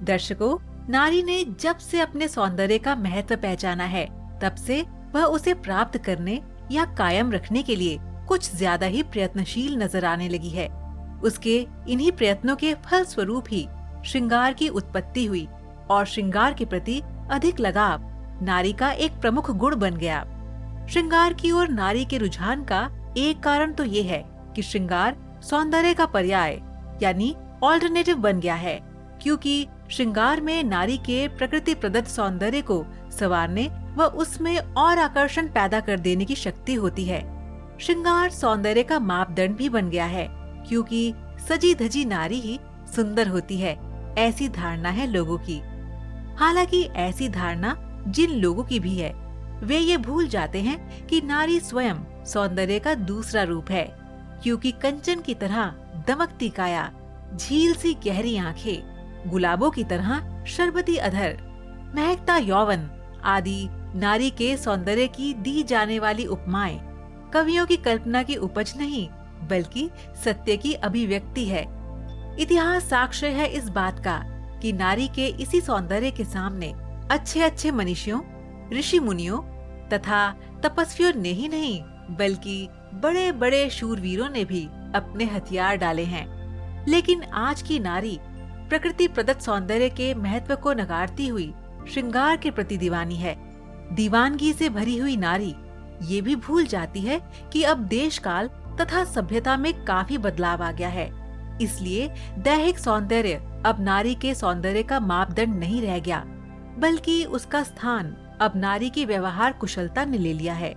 दर्शकों, नारी ने जब से अपने सौंदर्य का महत्व पहचाना है, तब से वह उसे प्राप्त करने या कायम रखने के लिए कुछ ज्यादा ही प्रयत्नशील नजर आने लगी है। उसके इन्हीं प्रयत्नों के फल स्वरूप ही श्रृंगार की उत्पत्ति हुई और श्रृंगार के प्रति अधिक लगाव नारी का एक प्रमुख गुण बन गया। श्रृंगार की ओर नारी के रुझान का एक कारण तो ये है कि श्रृंगार सौंदर्य का पर्याय यानी ऑल्टरनेटिव बन गया है, क्योंकि श्रृंगार में नारी के प्रकृति प्रदत्त सौंदर्य को संवारने व उसमें और आकर्षण पैदा कर देने की शक्ति होती है। श्रृंगार सौंदर्य का मापदंड भी बन गया है, क्योंकि सजी धजी नारी ही सुंदर होती है, ऐसी धारणा है लोगों की। हालांकि ऐसी धारणा जिन लोगों की भी है, वे ये भूल जाते हैं कि नारी स्वयं सौंदर्य का दूसरा रूप है, क्योंकि कंचन की तरह दमकती काया, झील सी गहरी आंखें, गुलाबों की तरह शरबती अधर, महकता यौवन आदि नारी के सौंदर्य की दी जाने वाली उपमाएं कवियों की कल्पना की उपज नहीं, बल्कि सत्य की अभिव्यक्ति है। इतिहास साक्ष्य है इस बात का कि नारी के इसी सौंदर्य के सामने अच्छे अच्छे मनीषियों, ऋषि मुनियों तथा तपस्वियों ने ही नहीं, बल्कि बड़े बड़े शूरवीरों ने भी अपने हथियार डाले हैं। लेकिन आज की नारी प्रकृति प्रदत्त सौंदर्य के महत्व को नकारती हुई श्रृंगार के प्रति दीवानी है। दीवानगी से भरी हुई नारी ये भी भूल जाती है कि अब देश काल तथा सभ्यता में काफी बदलाव आ गया है, इसलिए दैहिक सौंदर्य अब नारी के सौंदर्य का मापदंड नहीं रह गया, बल्कि उसका स्थान अब नारी की व्यवहार कुशलता ने ले लिया है।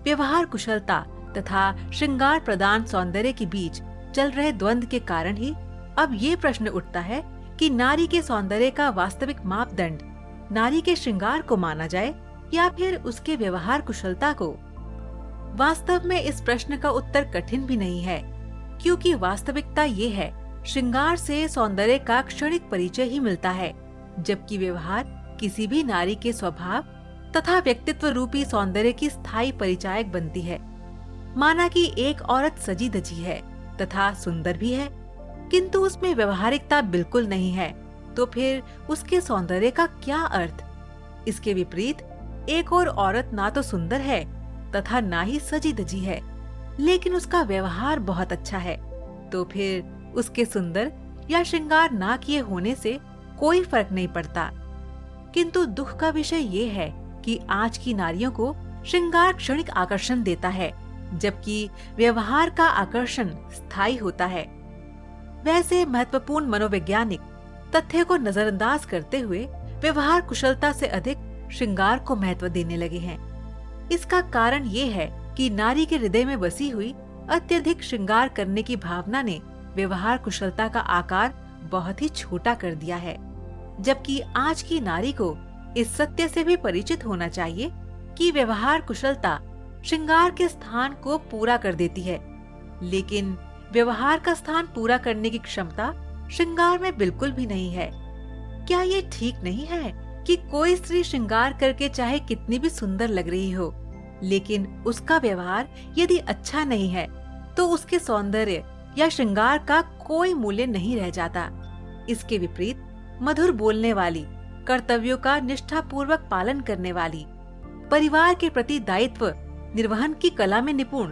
व्यवहार कुशलता तथा श्रृंगार प्रदान सौंदर्य के बीच चल रहे द्वंद्व के कारण ही अब ये प्रश्न उठता है कि नारी के सौंदर्य का वास्तविक मापदंड नारी के श्रृंगार को माना जाए या फिर उसके व्यवहार कुशलता को। वास्तव में इस प्रश्न का उत्तर कठिन भी नहीं है, क्योंकि वास्तविकता ये है, श्रृंगार से सौंदर्य का क्षणिक परिचय ही मिलता है, जबकि व्यवहार किसी भी नारी के स्वभाव तथा व्यक्तित्व रूपी सौंदर्य की स्थायी परिचायक बनती है। माना कि एक औरत सजी धजी है तथा सुंदर भी है, किंतु उसमें व्यवहारिकता बिल्कुल नहीं है, तो फिर उसके सौंदर्य का क्या अर्थ? इसके विपरीत एक और औरत ना तो सुंदर है तथा ना ही सजी धजी है, लेकिन उसका व्यवहार बहुत अच्छा है, तो फिर उसके सुंदर या श्रृंगार ना किए होने से कोई फर्क नहीं पड़ता। किंतु दुख का विषय ये है कि आज की नारियों को श्रृंगार क्षणिक आकर्षण देता है, जबकि व्यवहार का आकर्षण स्थायी होता है। वैसे महत्वपूर्ण मनोवैज्ञानिक तथ्य को नजरअंदाज करते हुए व्यवहार कुशलता से अधिक श्रृंगार को महत्व देने लगे हैं। इसका कारण ये है कि नारी के हृदय में बसी हुई अत्यधिक श्रृंगार करने की भावना ने व्यवहार कुशलता का आकार बहुत ही छोटा कर दिया है, जबकि आज की नारी को इस सत्य से भी परिचित होना चाहिए कि व्यवहार कुशलता श्रृंगार के स्थान को पूरा कर देती है, लेकिन व्यवहार का स्थान पूरा करने की क्षमता श्रृंगार में बिल्कुल भी नहीं है। क्या ये ठीक नहीं है कि कोई स्त्री श्रृंगार करके चाहे कितनी भी सुंदर लग रही हो, लेकिन उसका व्यवहार यदि अच्छा नहीं है तो उसके सौंदर्य या श्रृंगार का कोई मूल्य नहीं रह जाता। इसके विपरीत मधुर बोलने वाली, कर्तव्यों का निष्ठापूर्वक पालन करने वाली, परिवार के प्रति दायित्व निर्वहन की कला में निपुण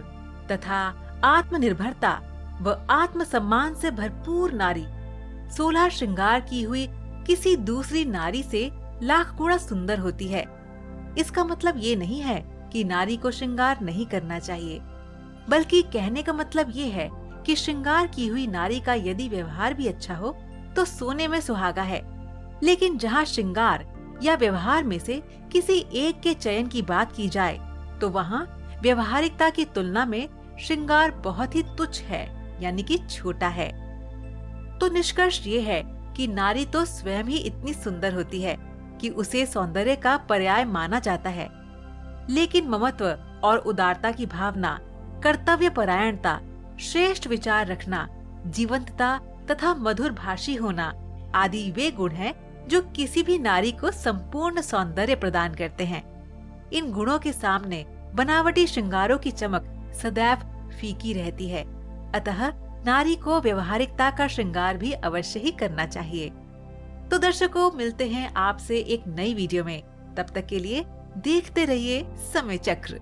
तथा आत्मनिर्भरता व आत्मसम्मान से भरपूर नारी 16 श्रृंगार की हुई किसी दूसरी नारी से लाख गुना सुंदर होती है। इसका मतलब ये नहीं है कि नारी को श्रृंगार नहीं करना चाहिए, बल्कि कहने का मतलब ये है कि श्रृंगार की हुई नारी का यदि व्यवहार भी अच्छा हो तो सोने में सुहागा है। लेकिन जहाँ श्रृंगार या व्यवहार में से किसी एक के चयन की बात की जाए तो वहाँ व्यवहारिकता की तुलना में श्रृंगार बहुत ही तुच्छ है, यानी कि छोटा है। तो निष्कर्ष ये है कि नारी तो स्वयं ही इतनी सुंदर होती है कि उसे सौंदर्य का पर्याय माना जाता है, लेकिन ममत्व और उदारता की भावना, कर्तव्य परायणता, श्रेष्ठ विचार रखना, जीवंतता तथा मधुर भाषी होना आदि वे गुण हैं जो किसी भी नारी को संपूर्ण सौंदर्य प्रदान करते हैं। इन गुणों के सामने बनावटी श्रृंगारों की चमक सदैव फीकी रहती है। अतः नारी को व्यवहारिकता का श्रृंगार भी अवश्य ही करना चाहिए। तो दर्शकों, मिलते हैं आपसे एक नई वीडियो में। तब तक के लिए देखते रहिए समय चक्र।